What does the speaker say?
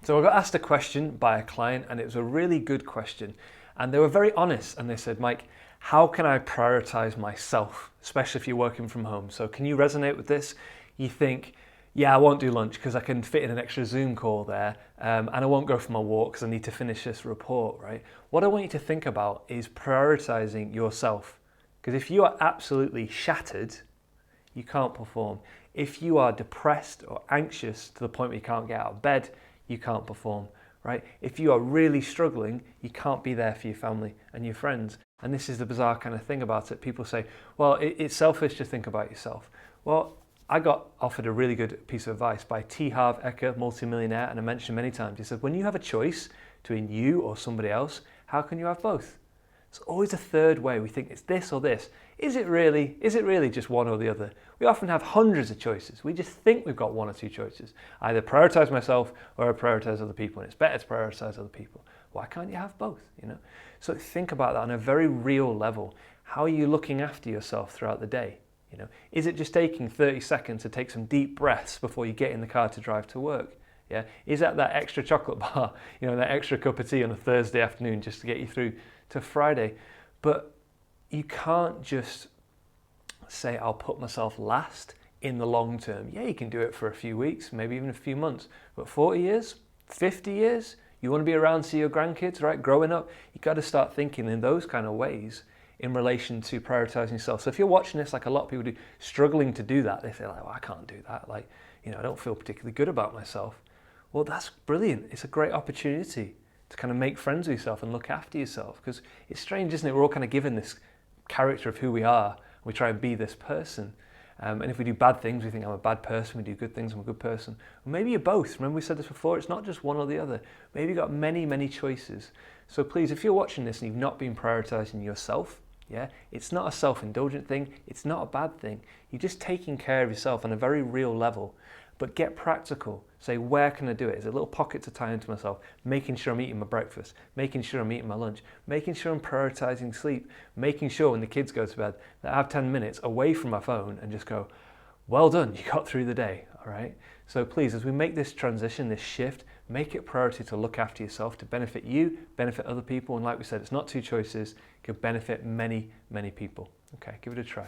So I got asked a question by a client, and it was a really good question. And they were very honest, and they said, Mike, how can I prioritize myself, especially if you're working from home? So can you resonate with this? You think, yeah, I won't do lunch because I can fit in an extra Zoom call there, and I won't go for my walk because I need to finish this report, right? What I want you to think about is prioritizing yourself. Because if you are absolutely shattered, you can't perform. If you are depressed or anxious to the point where you can't get out of bed, you can't perform, right? If you are really struggling, you can't be there for your family and your friends. And this is the bizarre kind of thing about it. People say, well, it's selfish to think about yourself. Well, I got offered a really good piece of advice by T. Harv Eker, multimillionaire, and I mentioned many times. He said, when you have a choice between you or somebody else, how can you have both? It's always a third way. We think it's this or this. Is it really just one or the other? We often have hundreds of choices. We just think we've got one or two choices. I either prioritize myself or I prioritize other people, and it's better to prioritize other people. Why can't you have both? So think about that on a very real level. How are you looking after yourself throughout the day? Is it just taking 30 seconds to take some deep breaths before you get in the car to drive to work? Yeah. Is that extra chocolate bar, that extra cup of tea on a Thursday afternoon just to get you through to Friday? But you can't just say, I'll put myself last in the long term. Yeah, you can do it for a few weeks, maybe even a few months, but 40 years, 50 years, you want to be around to your grandkids, right? Growing up, you got to start thinking in those kind of ways in relation to prioritizing yourself. So if you're watching this, like a lot of people do, struggling to do that, they say like, well, I can't do that. I don't feel particularly good about myself. Well, that's brilliant. It's a great opportunity to kind of make friends with yourself and look after yourself, because it's strange, isn't it? We're all kind of given this character of who we are. We try and be this person. And if we do bad things, we think I'm a bad person. We do good things, I'm a good person. Well, maybe you're both. Remember we said this before, it's not just one or the other. Maybe you've got many, many choices. So please, if you're watching this and you've not been prioritizing yourself, it's not a self-indulgent thing. It's not a bad thing. You're just taking care of yourself on a very real level. But get practical. Say, where can I do it? Is there little pockets of time to myself? Making sure I'm eating my breakfast, making sure I'm eating my lunch, making sure I'm prioritizing sleep, making sure when the kids go to bed that I have 10 minutes away from my phone and just go, well done, you got through the day, all right? So please, as we make this transition, this shift, make it a priority to look after yourself, to benefit you, benefit other people. And like we said, it's not two choices, it could benefit many, many people. Okay, give it a try.